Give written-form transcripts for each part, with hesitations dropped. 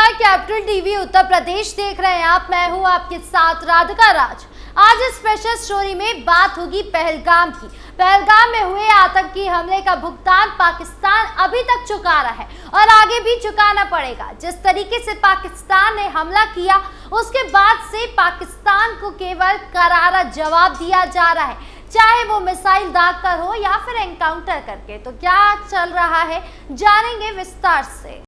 नमस्कार, capital TV Uttar Pradesh देख रहे हैं आप। मैं हूं आपके साथ राधिका राज। आज इस स्पेशल स्टोरी में बात होगी पहलगाम की। पहलगाम में हुए आतंकी हमले का भुगतान पाकिस्तान अभी तक चुका रहा है और आगे भी चुकाना पड़ेगा। जिस तरीके से पाकिस्तान ने हमला किया उसके बाद से पाकिस्तान को केवल करारा जवाब दिया जा रहा है, चाहे वो मिसाइल दागकर हो या फिर एनकाउंटर करके। तो क्या चल रहा है जानेंगे विस्तार से।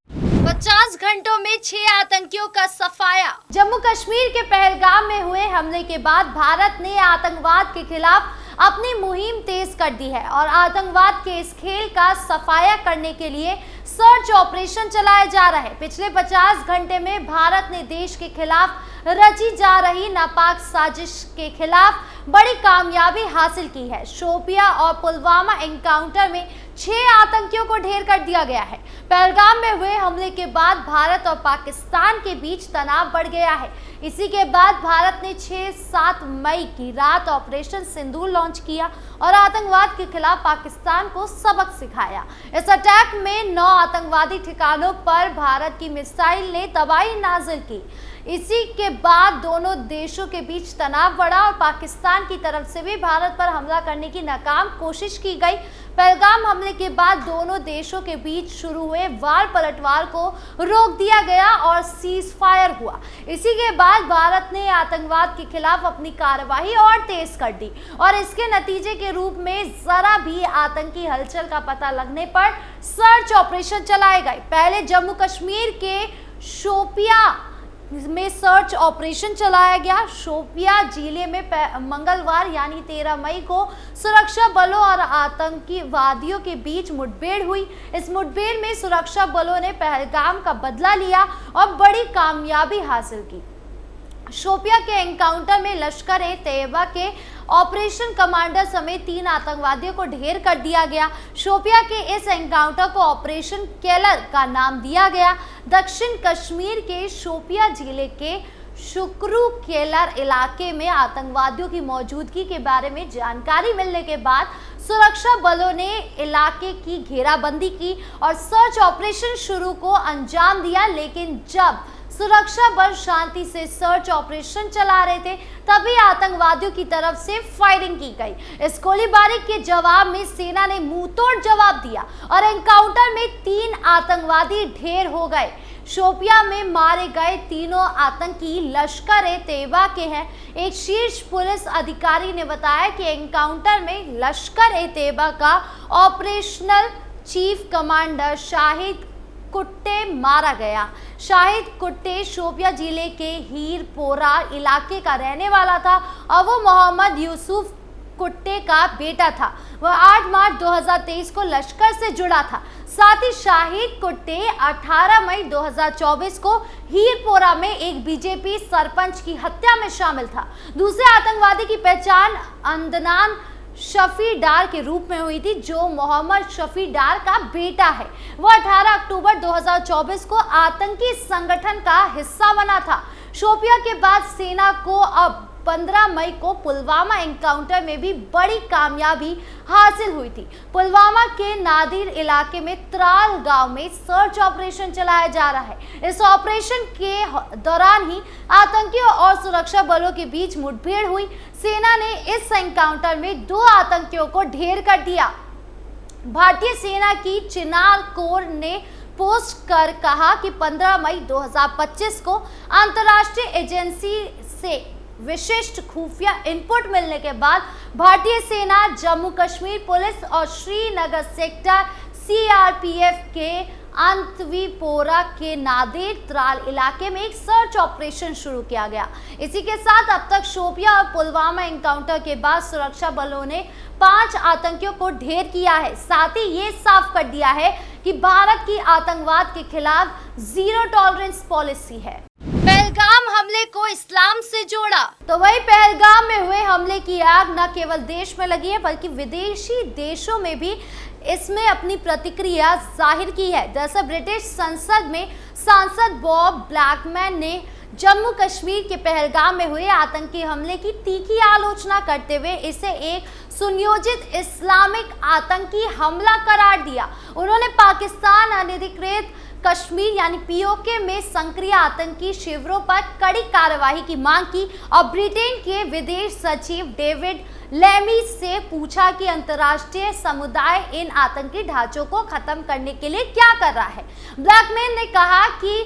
50 घंटों में 6 आतंकियों का सफाया। जम्मू कश्मीर के पहलगाम में हुए हमले के बाद भारत ने आतंकवाद के खिलाफ अपनी मुहिम तेज कर दी है और आतंकवाद के इस खेल का सफाया करने के लिए सर्च ऑपरेशन चलाया जा रहा है। पिछले 50 घंटे में भारत ने देश के खिलाफ रची जा रही नापाक साजिश के खिलाफ बड़ी कामयाबी हासिल की है। शोपिया और पुलवामा एनकाउंटर में 6 आतंकियों को ढेर कर दिया गया है। पहलगाम में हुए हमले के बाद भारत और पाकिस्तान के बीच तनाव बढ़ गया है। इसी के बाद भारत ने 6-7 मई की रात ऑपरेशन सिंदूर लॉन्च किया और आतंकवाद के खिलाफ पाकिस्तान को सबक सिखाया। इस अटैक में 9 आतंकवादी ठिकानों पर भारत की मिसाइल ने तबाही नाजिल की। इसी के बाद दोनों देशों के बीच तनाव बढ़ा और पाकिस्तान की तरफ से भी भारत पर हमला करने की नाकाम कोशिश की गई। पहलगाम हमले के बाद दोनों देशों के बीच शुरू हुए वार पलटवार को रोक दिया गया और सीज फायर हुआ। इसी के बाद भारत ने आतंकवाद के खिलाफ अपनी कार्रवाई और तेज कर दी और इसके नतीजे के रूप में जरा भी आतंकी हलचल का पता लगने पर सर्च ऑपरेशन चलाए गए। पहले जम्मू कश्मीर के शोपिया में सर्च ऑपरेशन चलाया गया। शोपिया जिले में मंगलवार यानी 13 मई को सुरक्षा बलों और आतंकवादियों के बीच मुठभेड़ हुई। इस मुठभेड़ में सुरक्षा बलों ने पहलगाम का बदला लिया और बड़ी कामयाबी हासिल की। शोपिया के एनकाउंटर में लश्कर-ए-तैयबा के ऑपरेशन कमांडर समेत 3 आतंकवादियों को ढेर कर दिया गया। शोपिया के इस एनकाउंटर को ऑपरेशन केलर का नाम दिया गया। दक्षिण कश्मीर के शोपिया जिले के शुक्रू केलर इलाके में आतंकवादियों की मौजूदगी के बारे में जानकारी मिलने के बाद सुरक्षा बलों ने इलाके की घेराबंदी की और सर्च ऑपरेशन शुरू को अंजाम दिया। लेकिन जब सुरक्षा बल शांति से सर्च ऑपरेशन चला रहे थे तभी आतंकवादियों की तरफ से फायरिंग की गई। इस गोलीबारी के जवाब में सेना ने मुंहतोड़ जवाब दिया और एनकाउंटर में 3 आतंकवादी ढेर हो गए। शोपिया में मारे गए तीनों आतंकी लश्कर-ए-तैयबा के हैं। एक शीर्ष पुलिस अधिकारी ने बताया कि एनकाउंटर में लश्कर-ए-तैयबा का ऑपरेशनल चीफ कमांडर शाहिद कुट्टे मारा गया। शाहिद कुट्टे शोपिया जिले के हीरपोरा इलाके का रहने वाला था और वो मोहम्मद यूसुफ कुट्टे का बेटा था। वह 8 मार्च 2023 को लश्कर से जुड़ा था। साथ ही शाहिद कुट्टे 18 मई 2024 को हीरपोरा में एक बीजेपी सरपंच की हत्या में शामिल था। दूसरे आतंकवादी की पहचान अदनान शफी डार के रूप में हुई थी, जो मोहम्मद शफी डार का बेटा है। वह 18 अक्टूबर 2024 को आतंकी संगठन का हिस्सा बना था। शोपिया के बाद सेना को अब 15 मई को पुलवामा एनकाउंटर में भी बड़ी कामयाबी हासिल हुई थी। पुलवामा के नादिर इलाके में त्राल गांव में सर्च ऑपरेशन चलाया जा रहा है। इस ऑपरेशन के दौरान ही आतंकियों और सुरक्षा बलों के बीच मुठभेड़ हुई। सेना ने इस एनकाउंटर में 2 आतंकियों को ढेर कर दिया। भारतीय सेना की चिनार कोर ने पोस्ट कर कहा कि 15 मई 2025 को अंतर्राष्ट्रीय एजेंसी से विशिष्ट खुफिया इनपुट मिलने के बाद भारतीय सेना, जम्मू कश्मीर पुलिस और श्रीनगर सेक्टर CRPF के अंतवीपोरा के नादेर त्राल इलाके में एक सर्च ऑपरेशन शुरू किया गया। इसी के साथ अब तक शोपिया और पुलवामा एनकाउंटर के बाद सुरक्षा बलों ने 5 आतंकियों को ढेर किया है। साथ ही ये साफ कर दिया है कि भारत की आतंकवाद के खिलाफ जीरो टॉलरेंस पॉलिसी है। पहलगाम हमले को इस्लाम से जोड़ा तो वही पहलगाम में हुए हमले की आग न केवल देश में लगी है बल्कि विदेशी देशों में भी इसमें अपनी प्रतिक्रिया जाहिर की है। दरअसल ब्रिटिश संसद में सांसद बॉब ब्लैकमैन ने जम्मू कश्मीर के पहलगाम में हुए आतंकी हमले की तीखी आलोचना करते हुए इसे एक सुनियोजित इस्लामिक आतंकी हमला करार दिया। उन्होंने पाकिस्तान अनधिकृत कश्मीर यानी पीओके में सक्रिय आतंकी शिविरों पर कड़ी कार्रवाई की मांग की और ब्रिटेन के विदेश सचिव डेविड लेमी से पूछा कि अंतर्राष्ट्रीय समुदाय इन आतंकी ढांचों को खत्म करने के लिए क्या कर रहा है। ब्लैकमैन ने कहा कि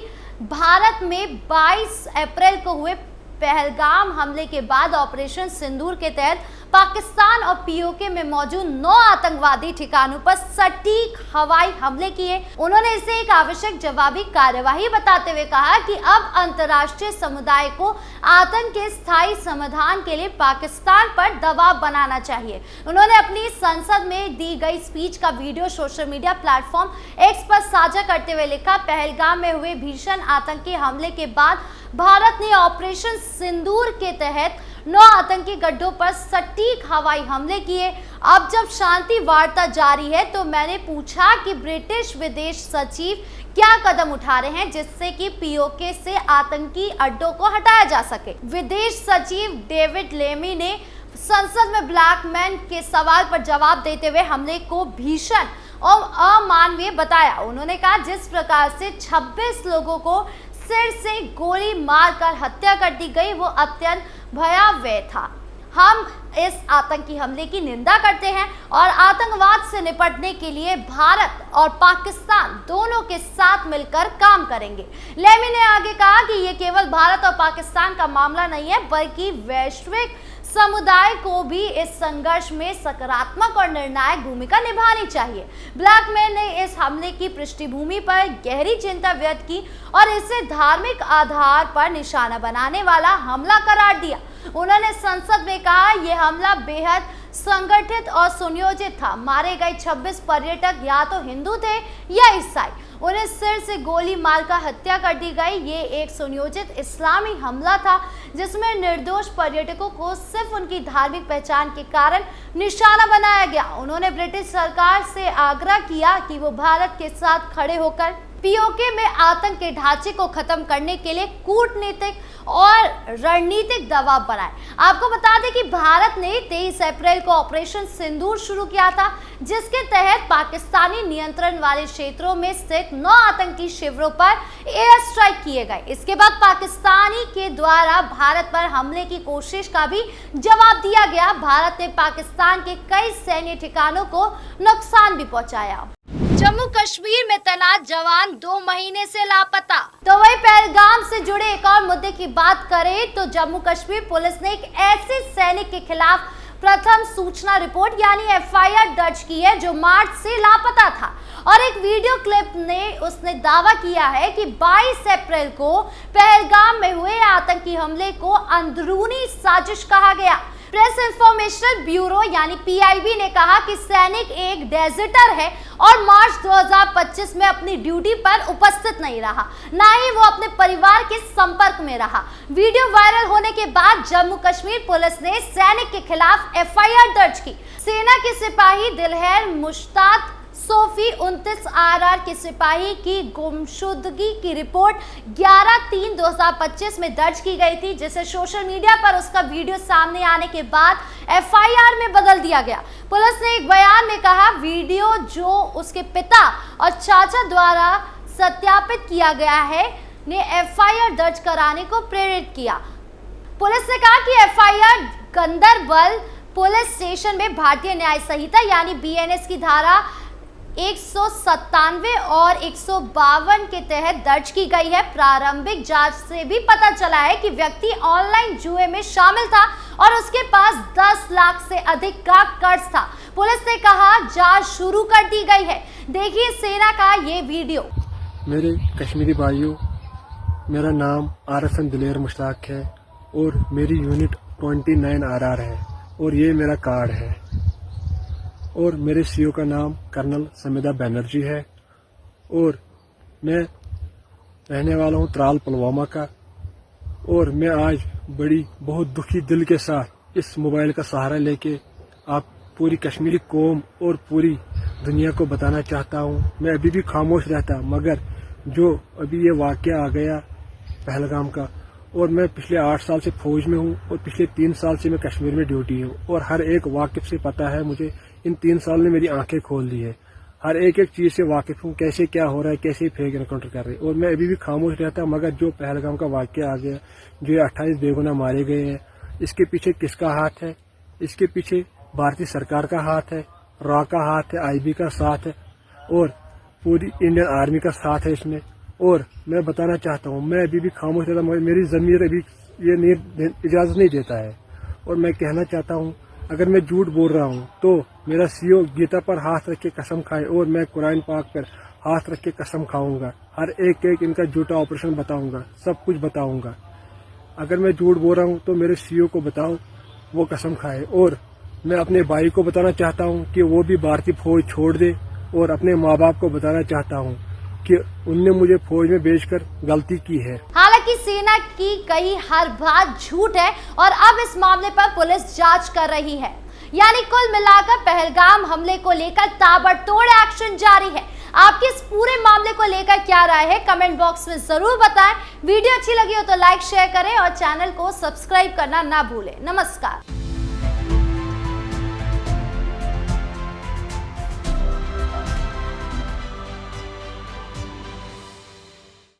भारत में 22 अप्रैल को हुए पहलगाम हमले के बाद ऑपरेशन सिंदूर के तहत पाकिस्तान और पीओके में मौजूद 9 आतंकवादी ठिकानों पर सटीक हवाई हमले किए। उन्होंने इसे एक आवश्यक जवाबी कार्यवाही बताते हुए कहा कि अब अंतर्राष्ट्रीय समुदाय को आतंक के स्थायी समाधान के लिए पाकिस्तान पर दबाव बनाना चाहिए। उन्होंने अपनी संसद में दी गई स्पीच का video social media platform x पर साझा करते हुए लिखा, पहलगाम में हुए भीषण आतंकी हमले के बाद भारत ने ऑपरेशन सिंदूर के तहत 9 आतंकी गड्ढों पर सटीक हवाई हमले किए। अब जब शांति वार्ता जारी है तो मैंने पूछा कि ब्रिटिश विदेश सचिव क्या कदम उठा रहे हैं जिससे कि पीओके से आतंकी अड्डों को हटाया जा सके। विदेश सचिव डेविड लेमी ने संसद में ब्लैकमैन के सवाल पर जवाब देते हुए हमले को भीषण और अमानवीय बताया। उन्होंने कहा, जिस प्रकार से 26 लोगों को सिर से गोली मारकर हत्या कर दी गई वो अत्यंत भयावह था। हम इस आतंकी हमले की निंदा करते हैं और आतंकवाद से निपटने के लिए भारत और पाकिस्तान दोनों के साथ मिलकर काम करेंगे। लेमी ने आगे कहा कि ये केवल भारत और पाकिस्तान का मामला नहीं है बल्कि वैश्विक समुदाय को भी इस संघर्ष में सकारात्मक और निर्णायक भूमिका निभानी चाहिए। ब्लैकमैन ने इस हमले की पृष्ठभूमि पर गहरी चिंता व्यक्त की और इसे धार्मिक आधार पर निशाना बनाने वाला हमला करार दिया। उन्होंने संसद में कहा, यह हमला बेहद संगठित और सुनियोजित था। मारे गए 26 पर्यटक या तो हिंदू थे या ईसाई। उन्हें सिर से गोली मारकर हत्या कर दी गई। ये एक सुनियोजित इस्लामी हमला था जिसमें निर्दोष पर्यटकों को सिर्फ उनकी धार्मिक पहचान के कारण निशाना बनाया गया। उन्होंने ब्रिटिश सरकार से आग्रह किया कि वो भारत के साथ खड़े होकर पीओके में आतंक के ढांचे को खत्म करने के लिए कूटनीतिक और रणनीतिक दबाव बनाए। आपको बता दें कि भारत ने 23 अप्रैल को ऑपरेशन सिंदूर शुरू किया था जिसके तहत पाकिस्तानी नियंत्रण वाले क्षेत्रों में स्थित 9 आतंकी शिविरों पर एयर स्ट्राइक किए गए। इसके बाद पाकिस्तानी के द्वारा भारत पर हमले की कोशिश का भी जवाब दिया गया। भारत ने पाकिस्तान के कई सैन्य ठिकानों को नुकसान भी पहुंचाया। जम्मू कश्मीर में तैनात जवान 2 महीने से लापता। तो वही पहलगाम से जुड़े एक और मुद्दे की बात करें तो जम्मू कश्मीर पुलिस ने एक ऐसे सैनिक के खिलाफ प्रथम सूचना रिपोर्ट यानी एफआईआर दर्ज की है जो मार्च से लापता था और एक वीडियो क्लिप ने उसने दावा किया है कि 22 अप्रैल को पहलगाम में हुए आतंकी हमले को अंदरूनी साजिश कहा गया। प्रेस इंफॉर्मेशन ब्यूरो यानी पीआईबी ने कहा कि सैनिक एक डेजर्टर है और मार्च 2025 में अपनी ड्यूटी पर उपस्थित नहीं रहा, ना ही वो अपने परिवार के संपर्क में रहा। वीडियो वायरल होने के बाद जम्मू कश्मीर पुलिस ने सैनिक के खिलाफ एफआईआर दर्ज की। सेना के सिपाही दिलहर मुश्ताक सोफी 29 आरआर के सिपाही की गुमशुदगी की रिपोर्ट 11/3/2025 में दर्ज की गई थी जिसे सोशल मीडिया पर उसका वीडियो सामने आने के बाद एफआईआर में बदल दिया गया। पुलिस ने एक बयान में कहा, वीडियो जो उसके पिता और चाचा द्वारा सत्यापित किया गया है ने एफआईआर दर्ज कराने को प्रेरित किया। पुलिस ने कहा कि एफआईआर गंदरबल पुलिस स्टेशन में भारतीय न्याय संहिता यानी बीएनएस की धारा 197 और 152 के तहत दर्ज की गई है। प्रारंभिक जांच से भी पता चला है कि व्यक्ति ऑनलाइन जुए में शामिल था और उसके पास 10 लाख से अधिक का कर्ज था। पुलिस ने कहा जांच शुरू कर दी गई है। देखिए सेना का ये वीडियो। मेरे कश्मीरी भाइयों, मेरा नाम आरएफएन दिलेर मुश्ताक है और मेरी यूनिट 29 आरआर है और ये मेरा कार्ड है और मेरे सीओ का नाम कर्नल समिदा बनर्जी है और मैं रहने वाला हूँ त्राल पुलवामा का। और मैं आज बहुत दुखी दिल के साथ इस मोबाइल का सहारा लेके आप पूरी कश्मीरी कौम और पूरी दुनिया को बताना चाहता हूँ। मैं अभी भी खामोश रहता मगर जो अभी ये वाक़या आ गया पहलगाम का, और मैं पिछले 8 साल से फौज में हूँ और पिछले 3 साल से मैं कश्मीर में ड्यूटी हूँ और हर एक वाकिफ से पता है मुझे। इन 3 साल ने मेरी आंखें खोल दी है। हर एक चीज से वाकिफ हूँ, कैसे क्या हो रहा है, कैसे फेक एनकाउंटर कर रहे हैं। और मैं अभी भी खामोश रहता, मगर जो पहलगाम का वाकया आ गया, जो ये 28 बेगुनाह मारे गए हैं, इसके पीछे किसका हाथ है? इसके पीछे भारतीय सरकार का हाथ है, रॉ का हाथ है, IB का साथ है और पूरी इंडियन आर्मी का साथ है इसमें। और मैं बताना चाहता हूँ, मैं अभी भी खामोश रहता, मेरी जमीर अभी ये नहीं इजाजत नहीं देता है। और मैं कहना चाहता हूँ, अगर मैं झूठ बोल रहा हूँ तो मेरा CEO गीता पर हाथ रख के कसम खाए और मैं कुरान पाक पर हाथ रख के कसम खाऊंगा। हर एक इनका झूठा ऑपरेशन बताऊंगा, सब कुछ बताऊंगा। अगर मैं झूठ बोल रहा हूँ तो मेरे CEO को बताओ, वो कसम खाए। और मैं अपने भाई को बताना चाहता हूँ कि वो भी भारतीय फौज छोड़ दे। और अपने माँ बाप को बताना चाहता हूँ कि उनने मुझे फौज में भेजकर गलती की है। हालांकि सेना की कही हर बात झूठ है और अब इस मामले पर पुलिस जांच कर रही है। यानी कुल मिलाकर पहलगाम हमले को लेकर ताबड़तोड़ एक्शन जारी है। आपके इस पूरे मामले को लेकर क्या राय है, कमेंट बॉक्स में जरूर बताएं। वीडियो अच्छी लगी हो तो लाइक शेयर करें और चैनल को सब्सक्राइब करना ना भूलें। नमस्कार।